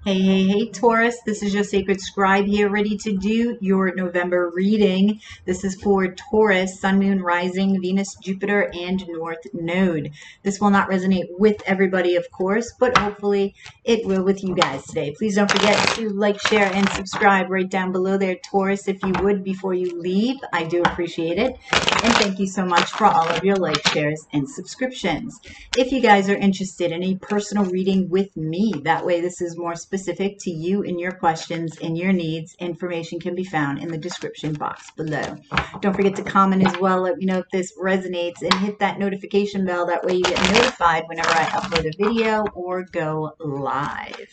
Hey, Taurus. This is your sacred scribe here, ready to do your November reading. This is for Taurus, Sun, Moon, Rising, Venus, Jupiter, and North Node. This will not resonate with everybody, of course, but hopefully it will with you guys today. Please don't forget to like, share, and subscribe right down below there, Taurus, if you would, before you leave. I do appreciate it. And thank you so much for all of your likes, shares, and subscriptions. If you guys are interested in a personal reading with me, that way this is more specific to you and your questions and your needs, information can be found in the description box below. Don't forget to comment as well. Let me know if this resonates and hit that notification bell. That way you get notified whenever I upload a video or go live.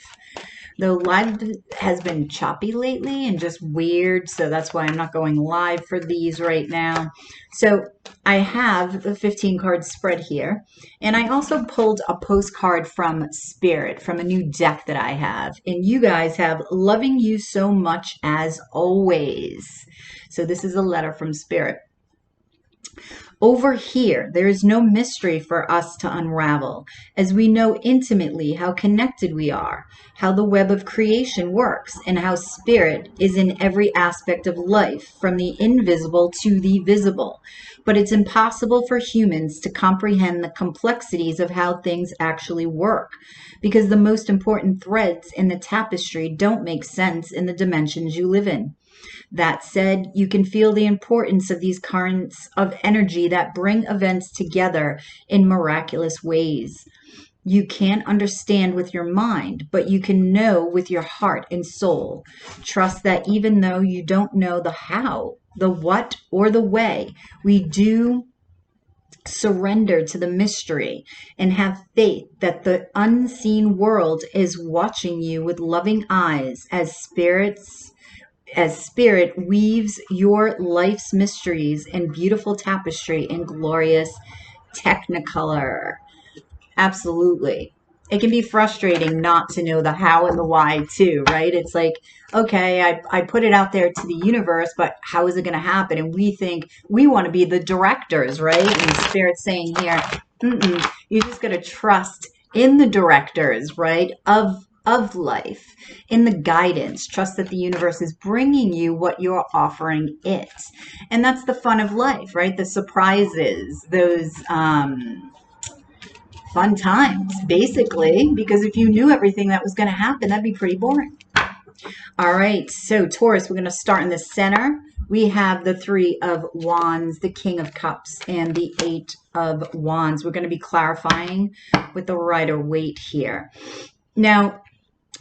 Though live has been choppy lately and just weird, so that's why I'm not going live for these right now. So I have the 15 card spread here, and I also pulled a postcard from Spirit, from a new deck that I have. And you guys have loving you so much as always. So this is a letter from Spirit. Over here, there is no mystery for us to unravel, as we know intimately how connected we are, how the web of creation works, and how spirit is in every aspect of life, from the invisible to the visible. But it's impossible for humans to comprehend the complexities of how things actually work, because the most important threads in the tapestry don't make sense in the dimensions you live in. That said, you can feel the importance of these currents of energy that bring events together in miraculous ways. You can't understand with your mind, but you can know with your heart and soul. Trust that even though you don't know the how, the what, or the way, we do surrender to the mystery and have faith that the unseen world is watching you with loving eyes as spirit weaves your life's mysteries in beautiful tapestry in glorious technicolor. Absolutely. It can be frustrating not to know the how and the why too, right? It's like, okay, I put it out there to the universe, but how is it going to happen? And we think we want to be the directors, right? And Spirit's saying here, you just got to trust in the directors, right? Of life, in the guidance. Trust that the universe is bringing you what you're offering it. And that's the fun of life, right? The surprises, those fun times, basically, because if you knew everything that was going to happen, that'd be pretty boring. All right, so Taurus, we're going to start in the center. We have the 3 of Wands, the King of Cups, and the 8 of Wands. We're going to be clarifying with the Rider-Waite here. Now,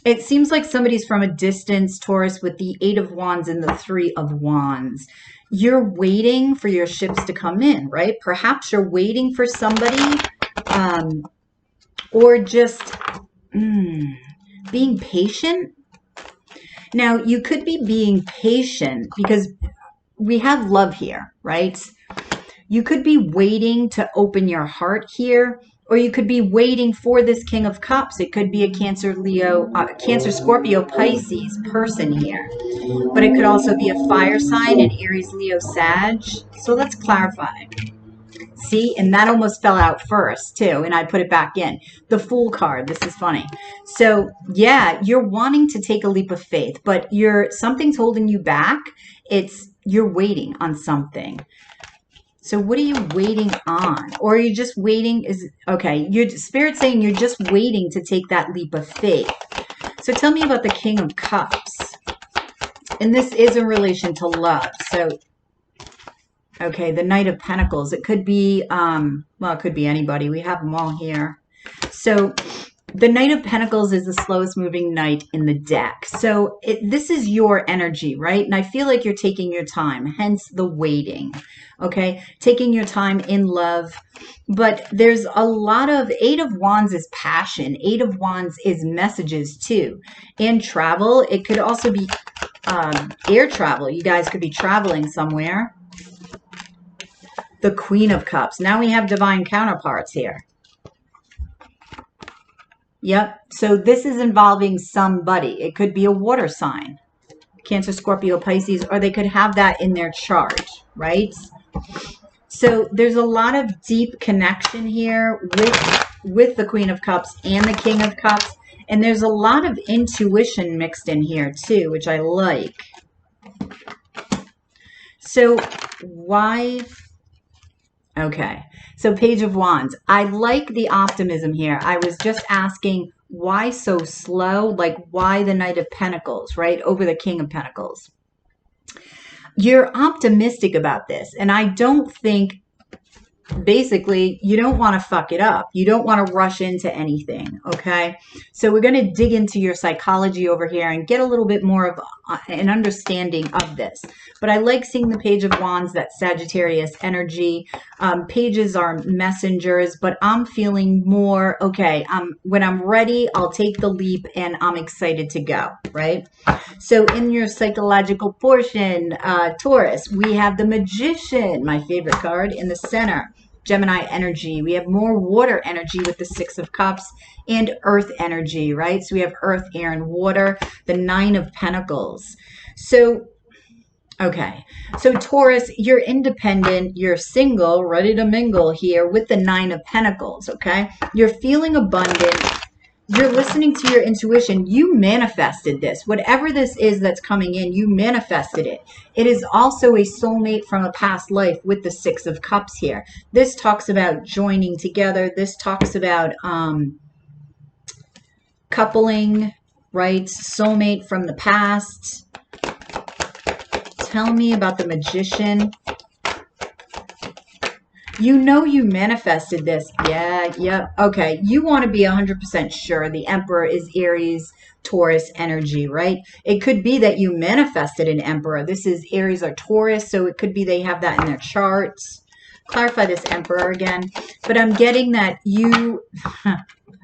it seems like somebody's from a distance, Taurus, with the 8 of Wands and the 3 of Wands. You're waiting for your ships to come in, right? Perhaps you're waiting for somebody, or just being patient. Now, you could be being patient because we have love here, right? You could be waiting to open your heart here, or you could be waiting for this King of Cups. It could be a Cancer, Scorpio, Pisces person here. But it could also be a fire sign, an Aries, Leo, Sag. So let's clarify. See, and that almost fell out first too, and I put it back in. The Fool card, this is funny. So yeah, you're wanting to take a leap of faith, but something's holding you back. You're waiting on something. So what are you waiting on? Or are you just waiting? Your Spirit's saying you're just waiting to take that leap of faith. So tell me about the King of Cups. And this is in relation to love. So, okay, the Knight of Pentacles. It could be, it could be anybody. We have them all here. So the Knight of Pentacles is the slowest moving knight in the deck. So this is your energy, right? And I feel like you're taking your time, hence the waiting, okay? Taking your time in love. But there's a lot of 8 of Wands is passion. 8 of Wands is messages too. And travel. It could also be air travel. You guys could be traveling somewhere. The Queen of Cups. Now we have divine counterparts here. Yep. So this is involving somebody. It could be a water sign, Cancer, Scorpio, Pisces, or they could have that in their chart, right? So there's a lot of deep connection here with the Queen of Cups and the King of Cups. And there's a lot of intuition mixed in here too, which I like. So why? Okay, so Page of Wands. I like the optimism here. I was just asking, why so slow? Like, why the Knight of Pentacles, right? Over the King of Pentacles. You're optimistic about this. And I don't think, basically, you don't want to fuck it up. You don't want to rush into anything, okay? So we're going to dig into your psychology over here and get a little bit more of an understanding of this. But I like seeing the Page of Wands, that Sagittarius energy. Pages are messengers, but I'm feeling more, okay, when I'm ready, I'll take the leap and I'm excited to go, right? So in your psychological portion, Taurus, we have the Magician, my favorite card, in the center. Gemini energy. We have more water energy with the Six of Cups and earth energy, right? So we have earth, air, and water, the Nine of Pentacles. So, okay. So Taurus, you're independent, you're single, ready to mingle here with the Nine of Pentacles, okay? You're feeling abundant. You're listening to your intuition. You manifested this. Whatever this is that's coming in, you manifested it. It is also a soulmate from a past life with the Six of Cups here. This talks about joining together. This talks about coupling, right? Soulmate from the past. Tell me about the Magician. You know you manifested this. Yeah. Okay. You want to be 100% sure. The Emperor is Aries, Taurus energy, right? It could be that you manifested an Emperor. This is Aries or Taurus, so it could be they have that in their charts. Clarify this Emperor again. But I'm getting that you...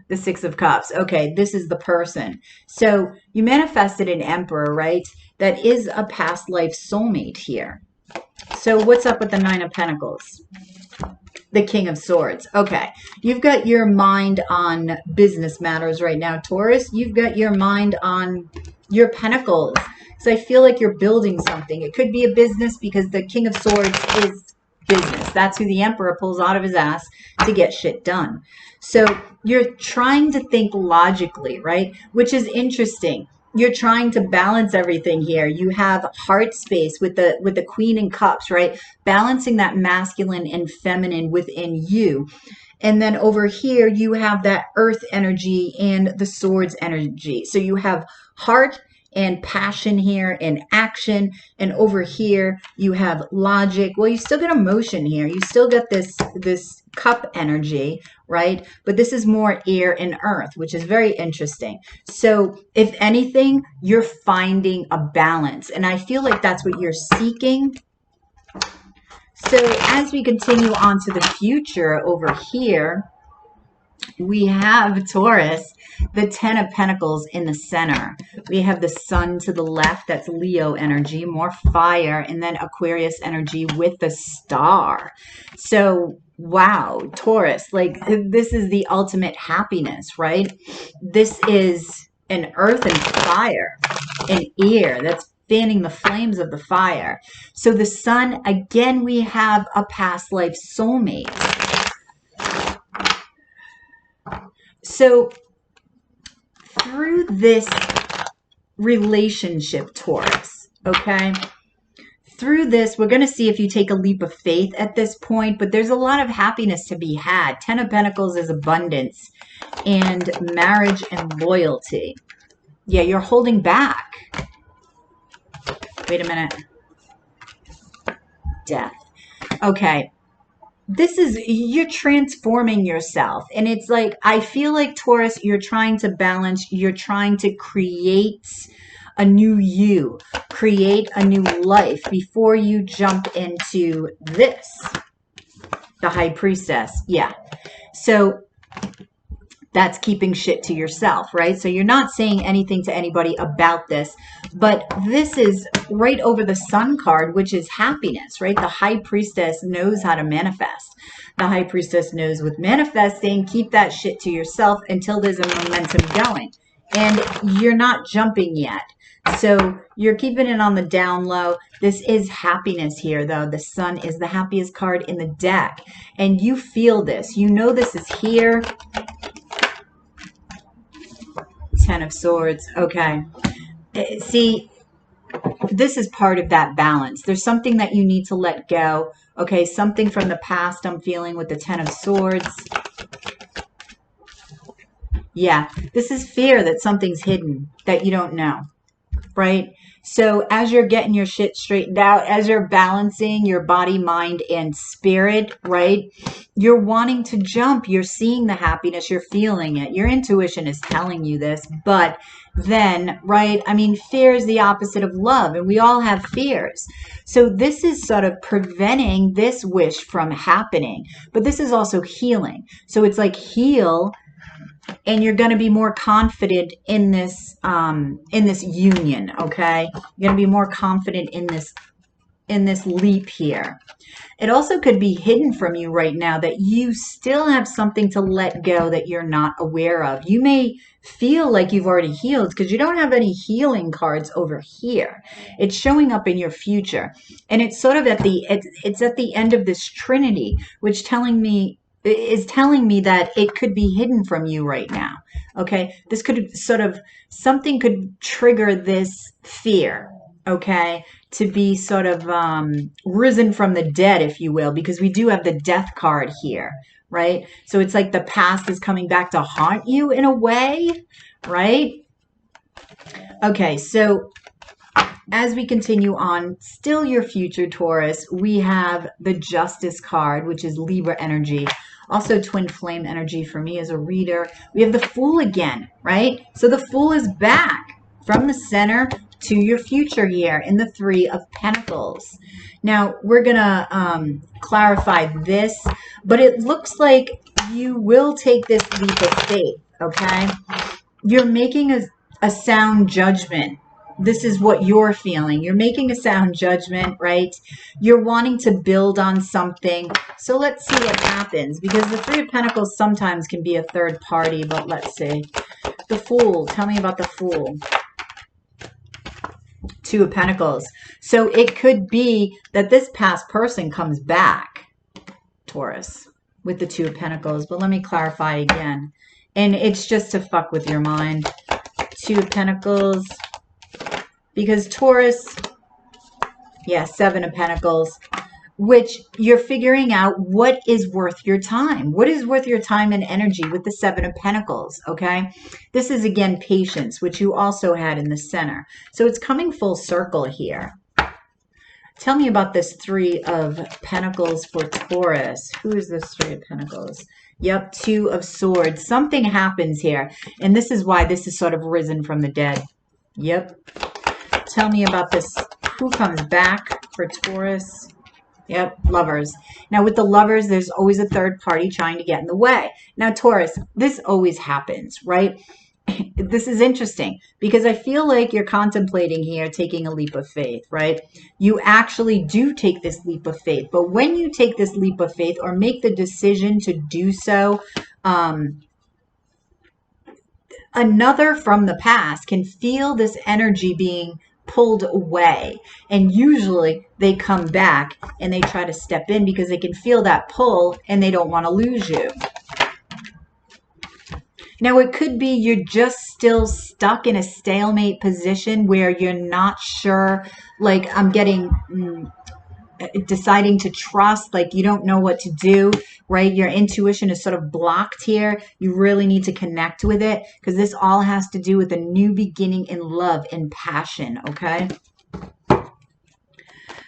the Six of Cups. Okay, this is the person. So you manifested an Emperor, right? That is a past life soulmate here. So what's up with the Nine of Pentacles? The King of Swords. Okay. You've got your mind on business matters right now, Taurus. You've got your mind on your pentacles. So I feel like you're building something. It could be a business because the King of Swords is business. That's who the Emperor pulls out of his ass to get shit done. So you're trying to think logically, right? Which is interesting. You're trying to balance everything here. You have heart space with the Queen in Cups, right? Balancing that masculine and feminine within you. And then over here, you have that earth energy and the swords energy. So you have heart and passion here and action. And over here, you have logic. Well, you still got emotion here. You still got this cup energy, right? But this is more air and earth, which is very interesting. So if anything, you're finding a balance. And I feel like that's what you're seeking. So as we continue on to the future over here, we have Taurus, the Ten of Pentacles in the center. We have the Sun to the left. That's Leo energy, more fire. And then Aquarius energy with the Star. So, wow, Taurus, like this is the ultimate happiness, right? This is an earth and fire, an air that's fanning the flames of the fire. So the Sun, again, we have a past life soulmate. So through this relationship, Taurus, okay, through this, we're going to see if you take a leap of faith at this point, but there's a lot of happiness to be had. Ten of Pentacles is abundance and marriage and loyalty. Yeah, you're holding back. Wait a minute. Death. Okay. This is, you're transforming yourself. And it's like, I feel like Taurus, you're trying to balance, you're trying to create a new you, create a new life before you jump into this. The High Priestess. Yeah. So that's keeping shit to yourself, right? So you're not saying anything to anybody about this, but this is right over the Sun card, which is happiness, right? The High Priestess knows how to manifest. The High Priestess knows with manifesting, keep that shit to yourself until there's a momentum going. And you're not jumping yet. So you're keeping it on the down low. This is happiness here, though. The Sun is the happiest card in the deck. And you feel this. You know this is here. Ten of Swords. Okay. See, this is part of that balance. There's something that you need to let go. Okay, something from the past I'm feeling with the Ten of Swords. Yeah, this is fear that something's hidden that you don't know, right? So as you're getting your shit straightened out, as you're balancing your body, mind, and spirit, right? You're wanting to jump. You're seeing the happiness. You're feeling it. Your intuition is telling you this. But then, right? I mean, fear is the opposite of love, and we all have fears. So this is sort of preventing this wish from happening. But this is also healing. So it's like heal, and you're going to be more confident in this union. Okay, you're going to be more confident in this leap here. It also could be hidden from you right now that you still have something to let go that you're not aware of. You may feel like you've already healed because you don't have any healing cards over here. It's showing up in your future, and it's sort of at the end of this trinity, which is telling me that it could be hidden from you right now. Okay, this could sort of, something could trigger this fear, okay, to be sort of risen from the dead, if you will, because we do have the death card here, right? So it's like the past is coming back to haunt you in a way, right? Okay, so as we continue on, still your future, Taurus, we have the Justice card, which is Libra energy. Also twin flame energy for me as a reader. We have the Fool again, right? So the Fool is back from the center to your future here in the Three of Pentacles. Now, we're going to clarify this, but it looks like you will take this leap of faith, okay? You're making a sound judgment. This is what you're feeling. You're making a sound judgment, right? You're wanting to build on something. So let's see what happens, because the Three of Pentacles sometimes can be a third party, but let's see. The Fool. Tell me about the Fool. Two of Pentacles. So it could be that this past person comes back, Taurus, with the Two of Pentacles. But let me clarify again. And it's just to fuck with your mind. Two of Pentacles. Because Taurus, yeah, Seven of Pentacles, which you're figuring out what is worth your time. What is worth your time and energy with the Seven of Pentacles, okay? This is, again, patience, which you also had in the center. So it's coming full circle here. Tell me about this Three of Pentacles for Taurus. Who is this Three of Pentacles? Yep, Two of Swords. Something happens here, and this is why this is sort of risen from the dead. Yep. Tell me about this. Who comes back for Taurus? Yep, Lovers. Now, with the Lovers, there's always a third party trying to get in the way. Now, Taurus, this always happens, right? This is interesting because I feel like you're contemplating here taking a leap of faith, right? You actually do take this leap of faith. But when you take this leap of faith or make the decision to do so, another from the past can feel this energy being pulled away, and usually they come back and they try to step in because they can feel that pull and they don't want to lose you. Now, it could be you're just still stuck in a stalemate position where you're not sure, like I'm getting deciding to trust, like you don't know what to do, right? Your intuition is sort of blocked here. You really need to connect with it because this all has to do with a new beginning in love and passion, okay?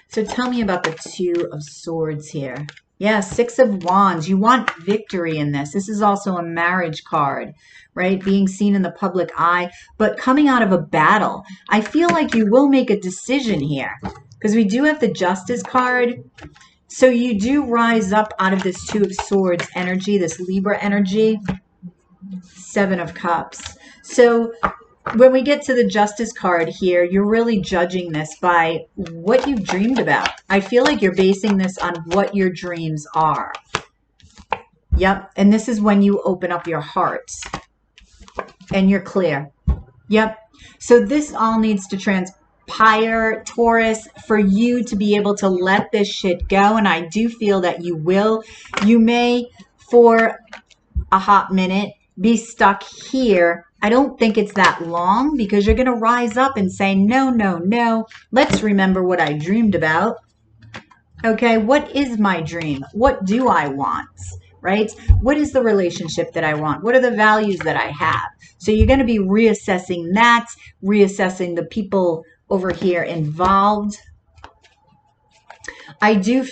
So tell me about the Two of Swords here. Yeah, Six of Wands. You want victory in this. This is also a marriage card, right? Being seen in the public eye, but coming out of a battle. I feel like you will make a decision here because we do have the Justice card. So you do rise up out of this Two of Swords energy, this Libra energy. Seven of Cups. So when we get to the Justice card here, you're really judging this by what you've dreamed about. I feel like you're basing this on what your dreams are. Yep. And this is when you open up your heart and you're clear. Yep. So this all needs to transpire, Taurus, for you to be able to let this shit go. And I do feel that you will. You may, for a hot minute, be stuck here I don't think it's that long, because you're going to rise up and say, no, no, no. Let's remember what I dreamed about. Okay, what is my dream? What do I want? Right? What is the relationship that I want? What are the values that I have? So you're going to be reassessing that, reassessing the people over here involved. I don't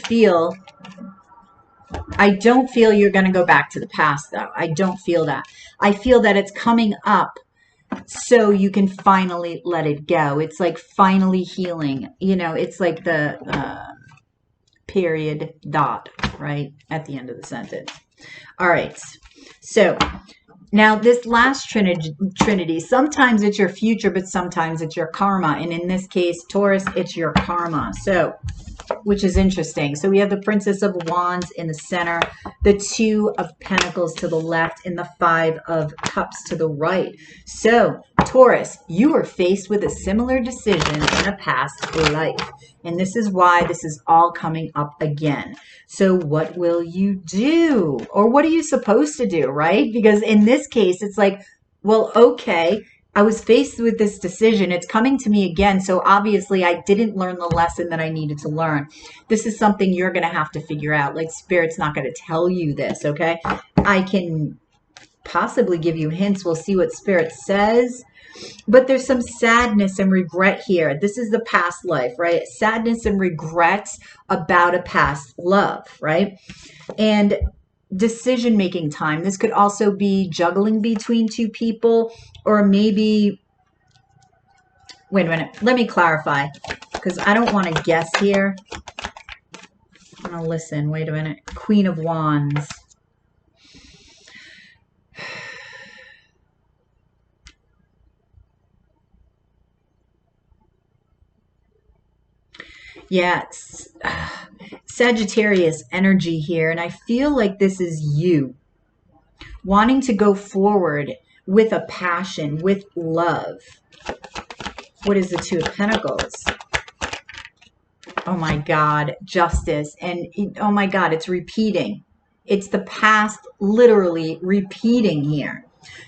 feel you're going to go back to the past, though. I don't feel that. I feel that it's coming up so you can finally let it go. It's like finally healing. You know, it's like the period dot right at the end of the sentence. All right. So now this last trinity, sometimes it's your future, but sometimes it's your karma. And in this case, Taurus, it's your karma. So, which is interesting. So we have the Princess of Wands in the center, the Two of Pentacles to the left, and the Five of Cups to the right. So Taurus, you were faced with a similar decision in a past life. And this is why this is all coming up again. So what will you do? Or what are you supposed to do, right? Because in this case, it's like, well, okay, I was faced with this decision. It's coming to me again. So obviously I didn't learn the lesson that I needed to learn. This is something you're going to have to figure out. Like, Spirit's not going to tell you this, okay? I can possibly give you hints. We'll see what Spirit says. But there's some sadness and regret here. This is the past life, right? Sadness and regrets about a past love, right? And decision-making time. This could also be juggling between two people, or maybe, wait a minute, let me clarify, because I don't want to guess here. I'm going to listen. Wait a minute. Queen of Wands. Yeah, Sagittarius energy here, and I feel like this is you wanting to go forward with a passion, with love. What is the Two of Pentacles? Oh my God, Justice. And oh my God, it's repeating. It's the past literally repeating here.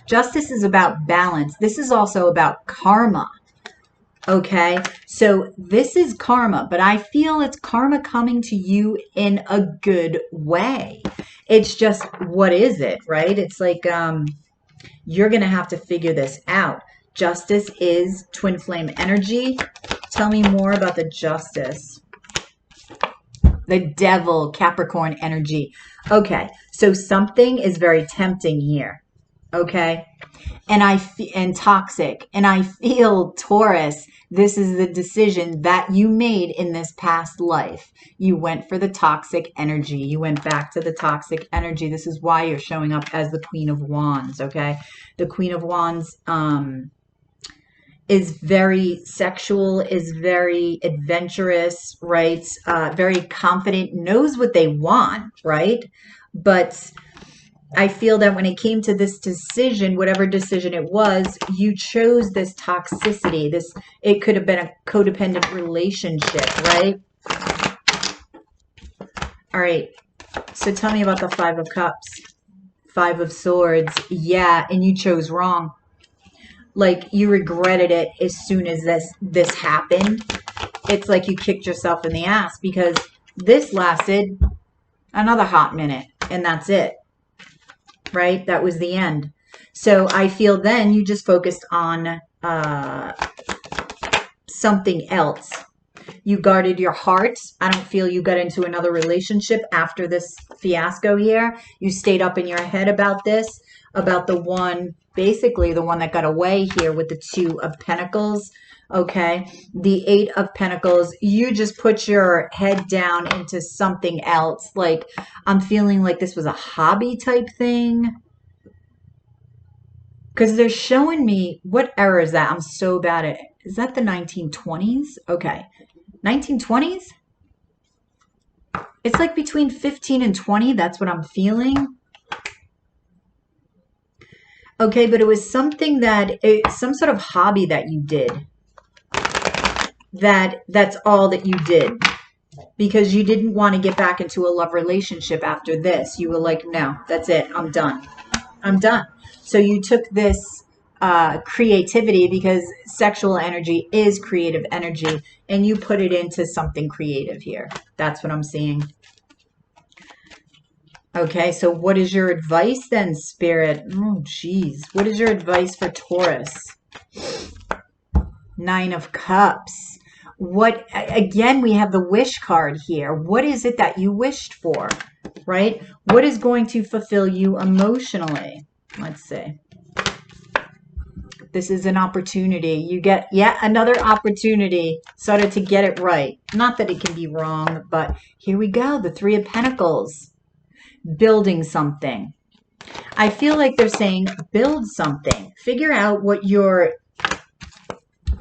Justice is about balance. This is also about karma. Okay, so this is karma, but I feel it's karma coming to you in a good way. It's just, what is it, right? It's like you're going to have to figure this out. Justice is twin flame energy. Tell me more about the Justice. The Devil, Capricorn energy. Okay, so something is very tempting here. Okay, and toxic, and I feel, Taurus, this is the decision that you made in this past life. You went for the toxic energy. You went back to the toxic energy. This is why you're showing up as the Queen of Wands. Okay, the Queen of Wands is very sexual, is very adventurous, right? Very confident, knows what they want, right? But I feel that when it came to this decision, whatever decision it was, you chose this toxicity. It could have been a codependent relationship, right? All right. So tell me about the Five of Cups, Five of Swords. Yeah, and you chose wrong. Like, you regretted it as soon as this happened. It's like you kicked yourself in the ass, because this lasted another hot minute, and that's it. Right? That was the end. So I feel then you just focused on something else. You guarded your heart. I don't feel you got into another relationship after this fiasco here. You stayed up in your head about this, about the one, basically the one that got away here with the Two of Pentacles. Okay, the Eight of Pentacles, you just put your head down into something else. Like, I'm feeling like this was a hobby type thing. Because they're showing me, what era is that? I'm so bad at it. Is that the 1920s? Okay, 1920s? It's like between 15 and 20. That's what I'm feeling. Okay, but it was something that, some sort of hobby that you did. That's all that you did, because you didn't want to get back into a love relationship after this. You were like, no, that's it. I'm done. I'm done. So you took this creativity, because sexual energy is creative energy, and you put it into something creative here. That's what I'm seeing. Okay, so what is your advice then, Spirit? Oh, geez. What is your advice for Taurus? Nine of Cups. What, again, we have the wish card here. What is it that you wished for, right? What is going to fulfill you emotionally? Let's see. This is an opportunity. You get yet another opportunity sort of to get it right. Not that it can be wrong, but here we go. The Three of Pentacles. Building something. I feel like they're saying build something. Figure out what your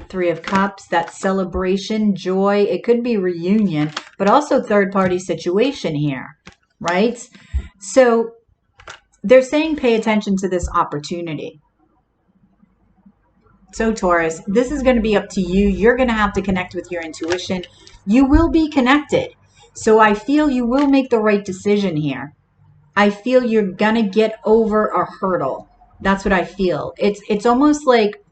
Three of Cups, that celebration, joy. It could be reunion, but also third-party situation here, right? So they're saying pay attention to this opportunity. So Taurus, this is going to be up to you. You're going to have to connect with your intuition. You will be connected. So I feel you will make the right decision here. I feel you're going to get over a hurdle. That's what I feel. It's almost like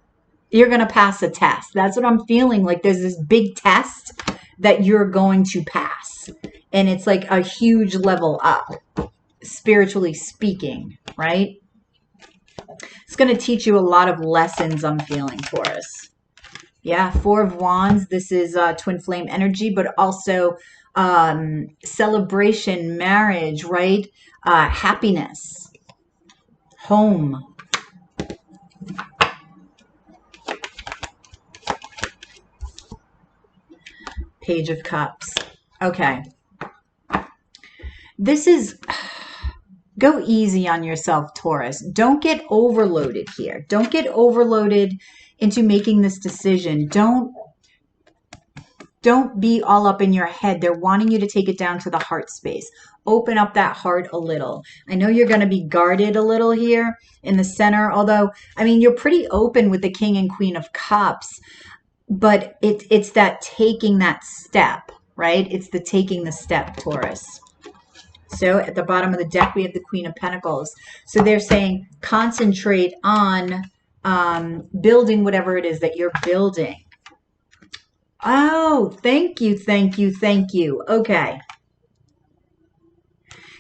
you're going to pass a test. That's what I'm feeling. Like there's this big test that you're going to pass. And it's like a huge level up, spiritually speaking, right? It's going to teach you a lot of lessons, I'm feeling, Taurus. Yeah, Four of Wands. This is twin flame energy, but also celebration, marriage, right? Happiness, home. Page of Cups. Okay. This is... Go easy on yourself, Taurus. Don't get overloaded here. Don't get overloaded into making this decision. Don't be all up in your head. They're wanting you to take it down to the heart space. Open up that heart a little. I know you're going to be guarded a little here in the center, although, I mean, you're pretty open with the King and Queen of Cups, but it's that taking that step, right? It's the taking the step, Taurus. So at the bottom of the deck, we have the Queen of Pentacles. So they're saying concentrate on building whatever it is that you're building. Oh, thank you, thank you, thank you. Okay.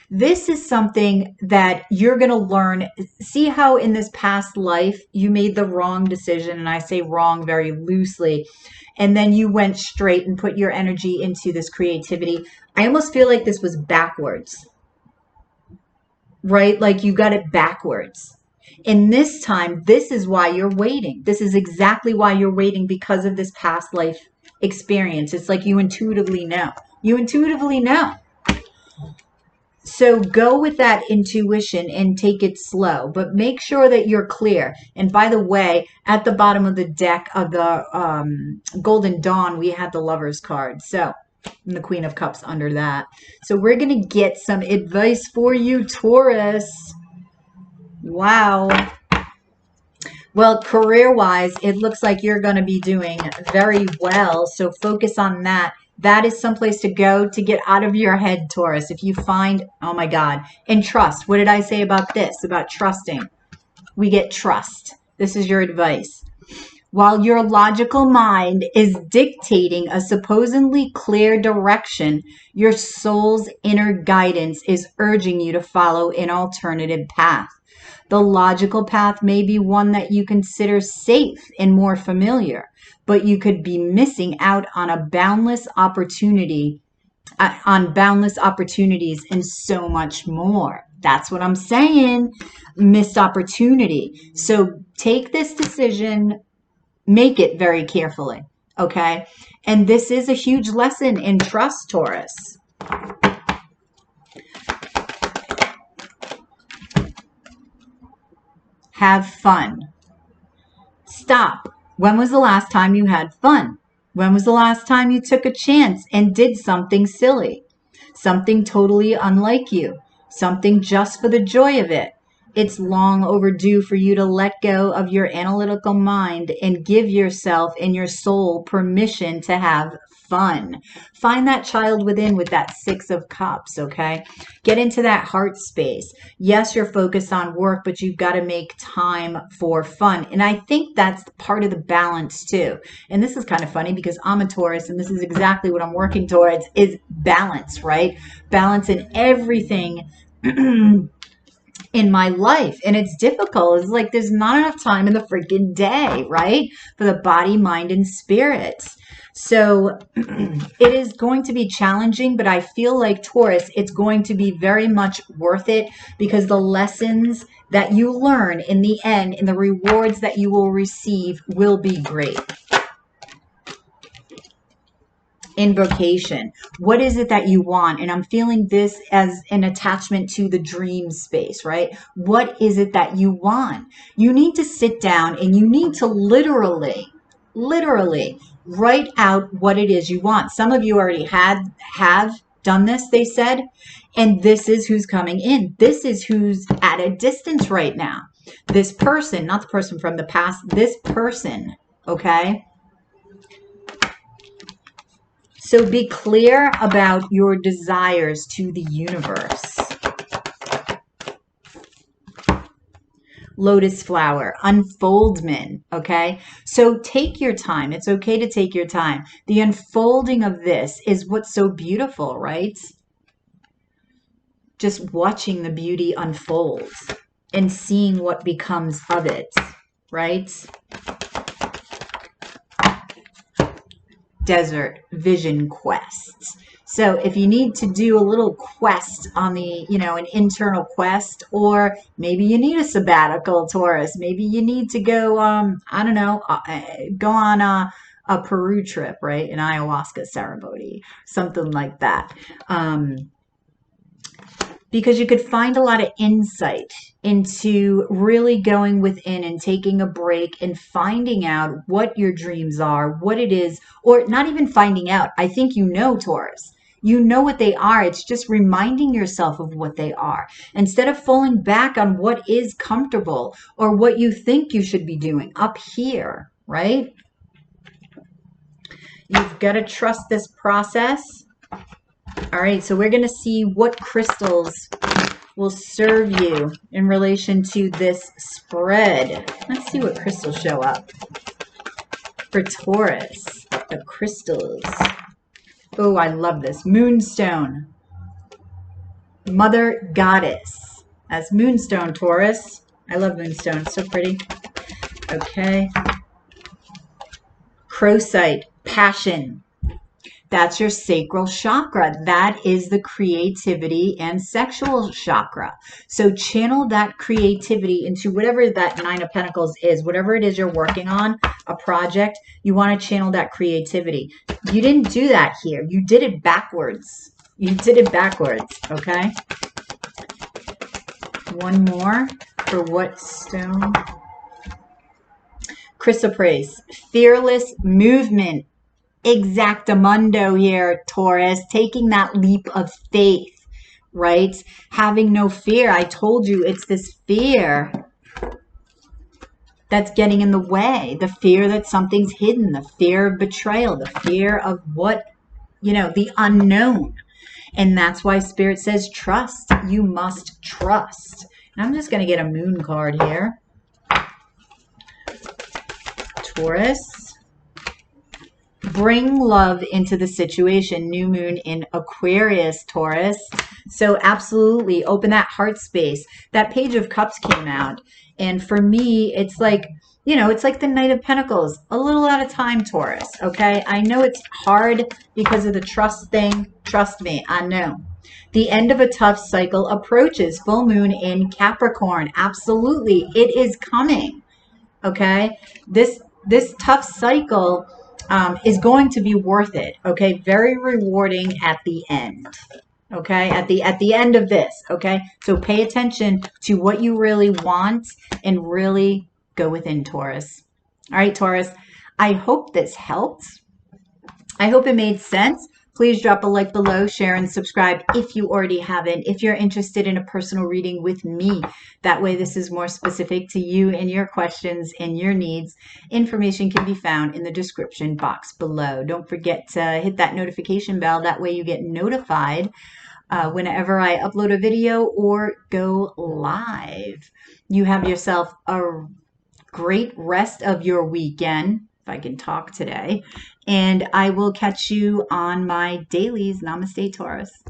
This is something that you're going to learn. See how in this past life you made the wrong decision, and I say wrong very loosely, and then you went straight and put your energy into this creativity. I almost feel like this was backwards, right? Like you got it backwards. And this time, this is why you're waiting. This is exactly why you're waiting, because of this past life experience. It's like you intuitively know. You intuitively know. So go with that intuition and take it slow, but make sure that you're clear. And by the way, at the bottom of the deck of the Golden Dawn, we had the Lover's card. So, and the Queen of Cups under that. So we're going to get some advice for you, Taurus. Wow. Well, career-wise, it looks like you're going to be doing very well. So focus on that. That is someplace to go to get out of your head, Taurus. If you find, oh my God, and trust. What did I say about this? About trusting. We get trust. This is your advice. While your logical mind is dictating a supposedly clear direction, your soul's inner guidance is urging you to follow an alternative path. The logical path may be one that you consider safe and more familiar, but you could be missing out on a boundless opportunity, boundless opportunities and so much more. That's what I'm saying. Missed opportunity. So take this decision, make it very carefully, okay? And this is a huge lesson in trust, Taurus. Have fun. Stop. When was the last time you had fun? When was the last time you took a chance and did something silly? Something totally unlike you. Something just for the joy of it. It's long overdue for you to let go of your analytical mind and give yourself and your soul permission to have fun. Find that child within with that Six of Cups, okay? Get into that heart space. Yes, you're focused on work, but you've got to make time for fun. And I think that's part of the balance too. And this is kind of funny because I'm a Taurus, and this is exactly what I'm working towards, is balance, right? Balance in everything in my life. And it's difficult. It's like there's not enough time in the freaking day, right? For the body, mind, and spirit. So it is going to be challenging, but I feel like Taurus, it's going to be very much worth it, because the lessons that you learn in the end and the rewards that you will receive will be great. Invocation. What is it that you want? And I'm feeling this as an attachment to the dream space, right? What is it that you want? You need to sit down and you need to literally write out what it is you want. Some of you already have done this, they said, and this is who's coming in. This is who's at a distance right now. This person, not the person from the past, this person, okay? So be clear about your desires to the universe. Lotus flower, unfoldment, okay? So take your time. It's okay to take your time. The unfolding of this is what's so beautiful, right? Just watching the beauty unfold and seeing what becomes of it, right? Desert vision quests. So if you need to do a little quest on the, an internal quest, or maybe you need a sabbatical, Taurus, maybe you need to go, I don't know, go on a Peru trip, right? An ayahuasca ceremony, something like that. Because you could find a lot of insight into really going within and taking a break and finding out what your dreams are, what it is, or not even finding out. I think you know, Taurus. You know what they are. It's just reminding yourself of what they are. Instead of falling back on what is comfortable or what you think you should be doing up here, right? You've got to trust this process. All right, so we're going to see what crystals will serve you in relation to this spread. Let's see what crystals show up for Taurus. The crystals. Oh, I love this. Moonstone. Mother Goddess. That's Moonstone, Taurus. I love Moonstone. It's so pretty. Okay. Crocite. Passion. That's your sacral chakra. That is the creativity and sexual chakra. So channel that creativity into whatever that Nine of Pentacles is, whatever it is you're working on, a project, you want to channel that creativity. You didn't do that here. You did it backwards. You did it backwards, okay? One more for what stone? Chrysoprase. Fearless movement. Exactamundo here, Taurus, taking that leap of faith, right? Having no fear. I told you it's this fear that's getting in the way, the fear that something's hidden, the fear of betrayal, the fear of what, the unknown. And that's why Spirit says trust. You must trust. And I'm just going to get a moon card here. Taurus. Bring love into the situation. New moon in Aquarius, Taurus. So absolutely open that heart space. That Page of Cups came out. And for me, it's like, it's like the Knight of Pentacles. A little out of time, Taurus. Okay. I know it's hard because of the trust thing. Trust me. I know. The end of a tough cycle approaches. Full moon in Capricorn. Absolutely. It is coming. Okay. This tough cycle is going to be worth it. Okay, very rewarding at the end. Okay, at the end of this. Okay, so pay attention to what you really want and really go within, Taurus. All right, Taurus. I hope this helped. I hope it made sense. Please drop a like below, share, and subscribe if you already haven't. If you're interested in a personal reading with me, that way this is more specific to you and your questions and your needs. Information can be found in the description box below. Don't forget to hit that notification bell. That way you get notified whenever I upload a video or go live. You have yourself a great rest of your weekend, if I can talk today, and I will catch you on my dailies. Namaste, Taurus.